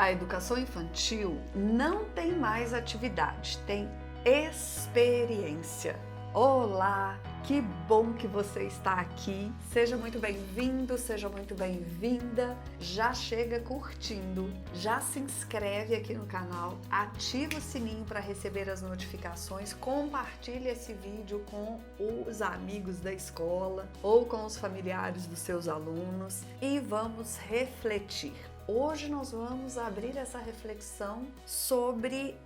A educação infantil não tem mais atividade, tem experiência. Olá, que bom que você está aqui. Seja muito bem-vindo, seja muito bem-vinda. Já chega curtindo, já se inscreve aqui no canal, ativa o sininho para receber as notificações, compartilhe esse vídeo com os amigos da escola ou com os familiares dos seus alunos e vamos refletir. Hoje nós vamos abrir essa reflexão sobre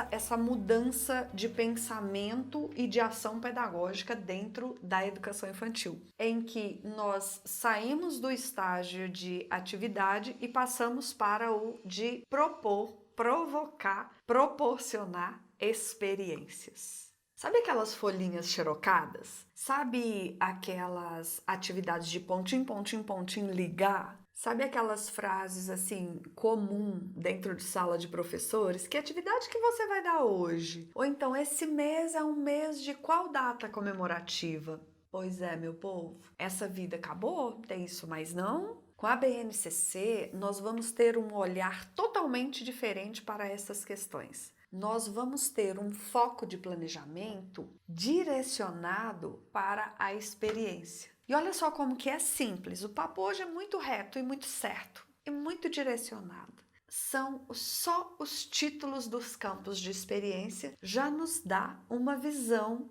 essa mudança de pensamento e de ação pedagógica dentro da educação infantil, em que nós saímos do estágio de atividade e passamos para o de propor, provocar, proporcionar experiências. Sabe aquelas folhinhas xerocadas? Sabe aquelas atividades de pontinho, pontinho, pontinho, ligar? Sabe aquelas frases assim, comum dentro de sala de professores? Que atividade que você vai dar hoje? Ou então, esse mês é um mês de qual data comemorativa? Pois é, meu povo, essa vida acabou, tem isso mais não? Com a BNCC, nós vamos ter um olhar totalmente diferente para essas questões. Nós vamos ter um foco de planejamento direcionado para a experiência. E olha só como que é simples, o papo hoje é muito reto e muito certo, e muito direcionado. São só os títulos dos campos de experiência já nos dá uma visão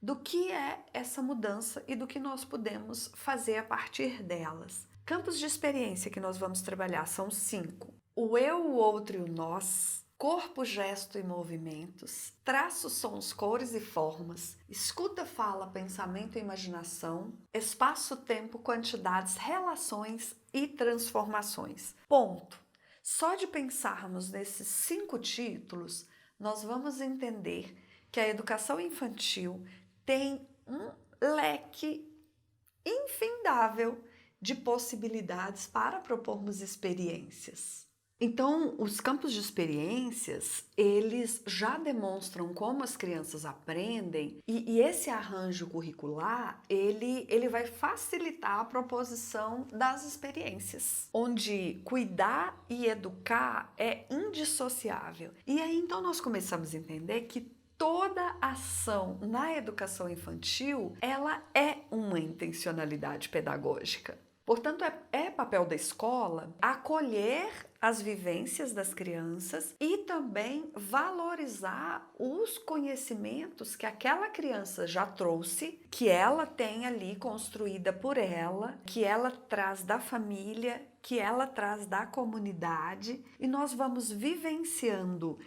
do que é essa mudança e do que nós podemos fazer a partir delas. Campos de experiência que nós vamos trabalhar são 5. O eu, o outro e o nós. Corpo, gesto e movimentos, traços, sons, cores e formas, escuta, fala, pensamento e imaginação, espaço, tempo, quantidades, relações e transformações. Ponto. Só de pensarmos nesses 5 títulos, nós vamos entender que a educação infantil tem um leque infindável de possibilidades para propormos experiências. Então, os campos de experiências, eles já demonstram como as crianças aprendem e esse arranjo curricular, ele vai facilitar a proposição das experiências, onde cuidar e educar é indissociável. E aí, então, nós começamos a entender que toda ação na educação infantil, ela é uma intencionalidade pedagógica. Portanto, é papel da escola acolher as vivências das crianças e também valorizar os conhecimentos que aquela criança já trouxe, que ela tem ali construída por ela, que ela traz da família, que ela traz da comunidade, e nós vamos vivenciando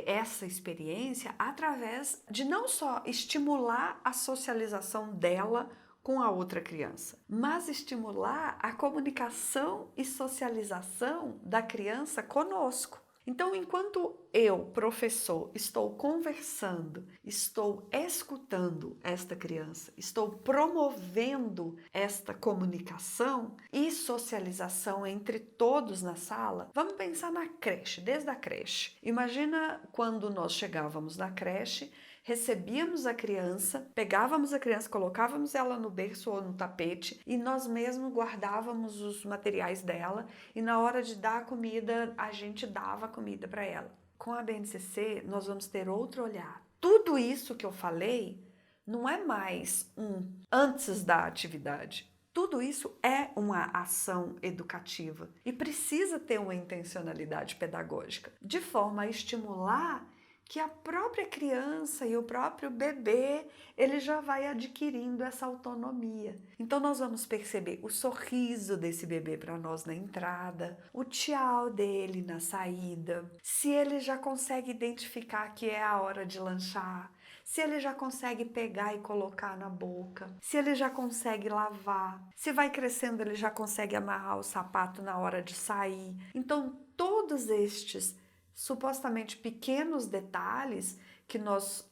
essa experiência através de não só estimular a socialização dela com a outra criança, mas estimular a comunicação e socialização da criança conosco. Então, enquanto eu, professor, estou conversando, estou escutando esta criança, estou promovendo esta comunicação e socialização entre todos na sala, vamos pensar na creche, desde a creche. Imagina quando nós chegávamos na creche, recebíamos a criança, pegávamos a criança, colocávamos ela no berço ou no tapete e nós mesmos guardávamos os materiais dela e na hora de dar a comida, a gente dava a comida para ela. Com a BNCC, nós vamos ter outro olhar. Tudo isso que eu falei não é mais antes da atividade. Tudo isso é uma ação educativa e precisa ter uma intencionalidade pedagógica, de forma a estimular que a própria criança e o próprio bebê, ele já vai adquirindo essa autonomia. Então nós vamos perceber o sorriso desse bebê para nós na entrada, o tchau dele na saída, se ele já consegue identificar que é a hora de lanchar, se ele já consegue pegar e colocar na boca, se ele já consegue lavar, se vai crescendo ele já consegue amarrar o sapato na hora de sair. Então todos estes supostamente pequenos detalhes que nós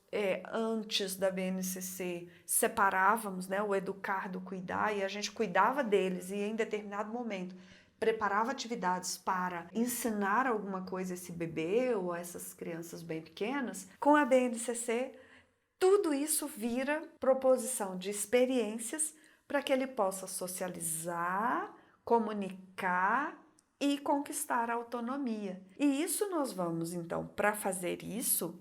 antes da BNCC separávamos, né, o educar do cuidar, e a gente cuidava deles e em determinado momento preparava atividades para ensinar alguma coisa a esse bebê ou a essas crianças bem pequenas. Com a BNCC, tudo isso vira proposição de experiências para que ele possa socializar, comunicar e conquistar a autonomia. E isso nós vamos, então, para fazer isso,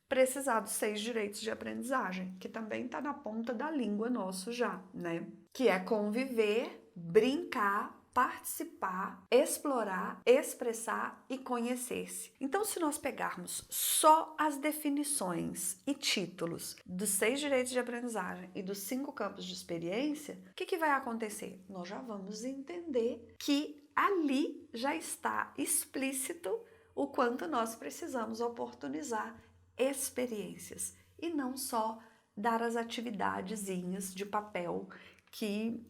precisar dos 6 direitos de aprendizagem, que também está na ponta da língua nosso já, né? Que é conviver, brincar, participar, explorar, expressar e conhecer-se. Então, se nós pegarmos só as definições e títulos dos 6 direitos de aprendizagem e dos 5 campos de experiência, o que vai acontecer? Nós já vamos entender que ali já está explícito o quanto nós precisamos oportunizar experiências e não só dar as atividadezinhas de papel que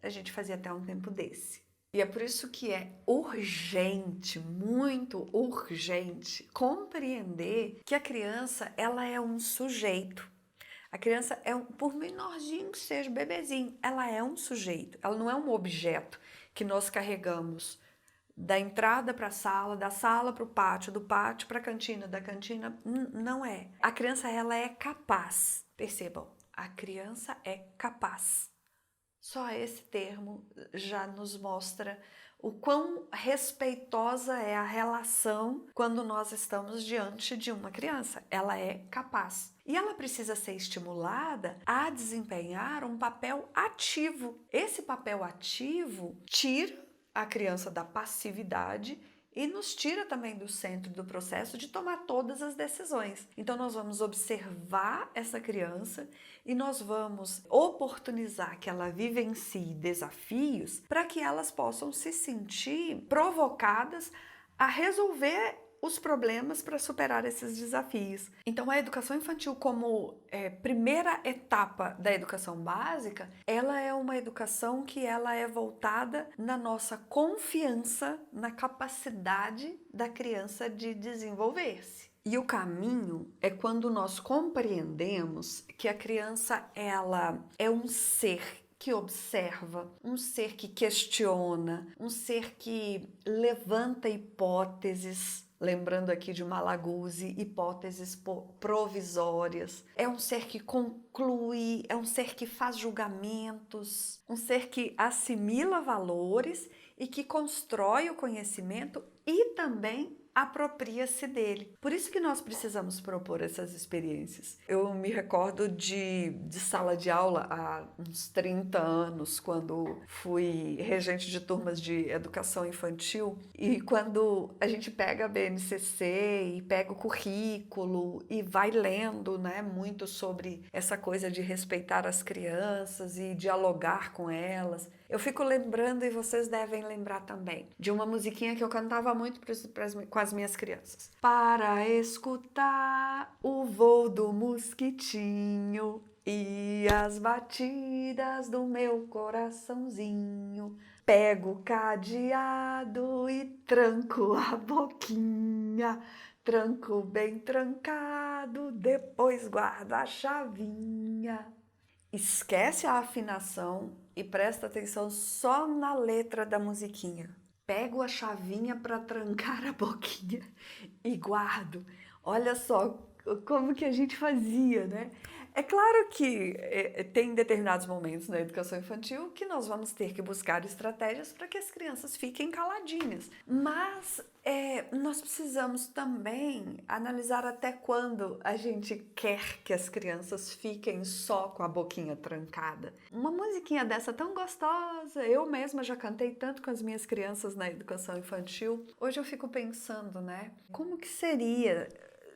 a gente fazia até um tempo desse. E é por isso que é urgente, muito urgente, compreender que a criança, ela é um sujeito. A criança por menorzinho que seja, bebezinho, ela é um sujeito. Ela não é um objeto que nós carregamos da entrada para a sala, da sala para o pátio, do pátio para a cantina, da cantina, não é. A criança, ela é capaz. Percebam, a criança é capaz. Só esse termo já nos mostra o quão respeitosa é a relação quando nós estamos diante de uma criança. Ela é capaz. E ela precisa ser estimulada a desempenhar um papel ativo. Esse papel ativo tira a criança da passividade e nos tira também do centro do processo de tomar todas as decisões. Então nós vamos observar essa criança e nós vamos oportunizar que ela vivencie desafios para que elas possam se sentir provocadas a resolver os problemas para superar esses desafios. Então a educação infantil como primeira etapa da educação básica, ela é uma educação que ela é voltada na nossa confiança na capacidade da criança de desenvolver-se. E o caminho é quando nós compreendemos que a criança ela é um ser que observa, um ser que questiona, um ser que levanta hipóteses. Lembrando aqui de Malaguzzi, hipóteses provisórias. É um ser que conclui, é um ser que faz julgamentos, um ser que assimila valores e que constrói o conhecimento e também apropria-se dele. Por isso que nós precisamos propor essas experiências. Eu me recordo de sala de aula há uns 30 anos, quando fui regente de turmas de educação infantil, e quando a gente pega a BNCC e pega o currículo e vai lendo, né, muito sobre essa coisa de respeitar as crianças e dialogar com elas, eu fico lembrando, e vocês devem lembrar também, de uma musiquinha que eu cantava muito com as minhas crianças. Para escutar o voo do mosquitinho e as batidas do meu coraçãozinho, pego o cadeado e tranco a boquinha, tranco bem trancado, depois guardo a chavinha. Esquece a afinação e presta atenção só na letra da musiquinha. Pego a chavinha para trancar a boquinha e guardo. Olha só como que a gente fazia, né? É claro que tem determinados momentos na educação infantil que nós vamos ter que buscar estratégias para que as crianças fiquem caladinhas. Mas nós precisamos também analisar até quando a gente quer que as crianças fiquem só com a boquinha trancada. Uma musiquinha dessa tão gostosa, eu mesma já cantei tanto com as minhas crianças na educação infantil. Hoje eu fico pensando, né? Como que seria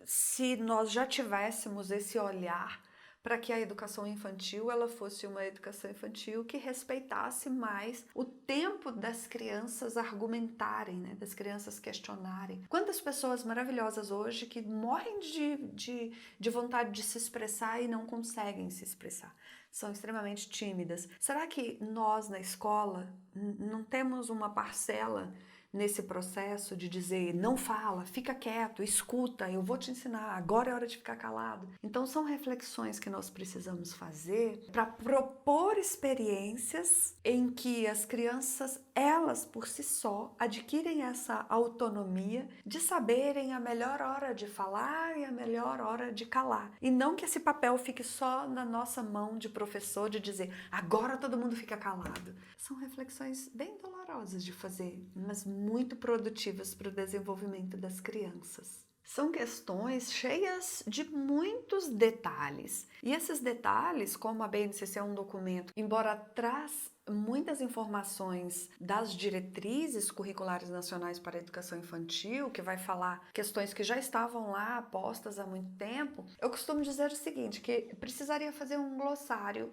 se nós já tivéssemos esse olhar para que a educação infantil ela fosse uma educação infantil que respeitasse mais o tempo das crianças argumentarem, né? Das crianças questionarem. Quantas pessoas maravilhosas hoje que morrem de vontade de se expressar e não conseguem se expressar. São extremamente tímidas. Será que nós na escola não temos uma parcela nesse processo de dizer, não fala, fica quieto, escuta, eu vou te ensinar, agora é hora de ficar calado? Então são reflexões que nós precisamos fazer para propor experiências em que as crianças elas por si só adquirem essa autonomia de saberem a melhor hora de falar e a melhor hora de calar. E não que esse papel fique só na nossa mão de professor de dizer agora todo mundo fica calado. São reflexões bem dolorosas de fazer, mas muito produtivas para o desenvolvimento das crianças. São questões cheias de muitos detalhes. E esses detalhes, como a BNCC é um documento, embora traz muitas informações das diretrizes curriculares nacionais para a educação infantil, que vai falar questões que já estavam lá postas há muito tempo, eu costumo dizer o seguinte, que precisaria fazer um glossário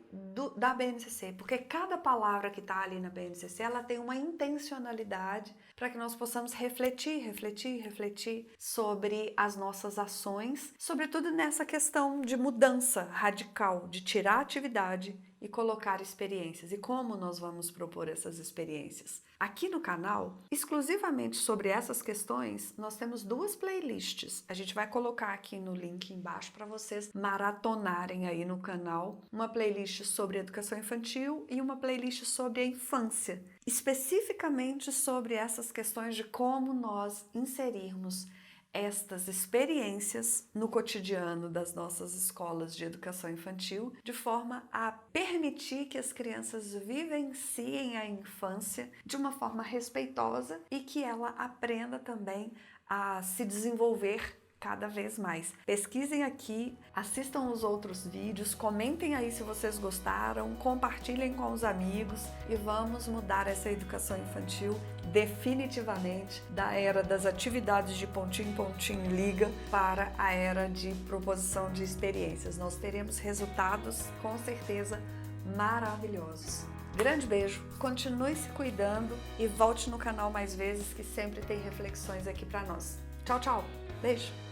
da BNCC, porque cada palavra que está ali na BNCC, ela tem uma intencionalidade para que nós possamos refletir sobre as nossas ações, sobretudo nessa questão de mudança radical, de tirar a atividade e colocar experiências. E como nós vamos propor essas experiências? Aqui no canal, exclusivamente sobre essas questões, nós temos 2 playlists. A gente vai colocar aqui no link embaixo para vocês maratonarem aí no canal. Uma playlist sobre educação infantil e uma playlist sobre a infância. Especificamente sobre essas questões de como nós inserirmos estas experiências no cotidiano das nossas escolas de educação infantil, de forma a permitir que as crianças vivenciem a infância de uma forma respeitosa e que ela aprenda também a se desenvolver cada vez mais. Pesquisem aqui, assistam os outros vídeos, comentem aí se vocês gostaram, compartilhem com os amigos e vamos mudar essa educação infantil definitivamente da era das atividades de pontinho em pontinho liga para a era de proposição de experiências. Nós teremos resultados com certeza maravilhosos. Grande beijo, continue se cuidando e volte no canal mais vezes que sempre tem reflexões aqui para nós. Tchau, tchau. Beijo.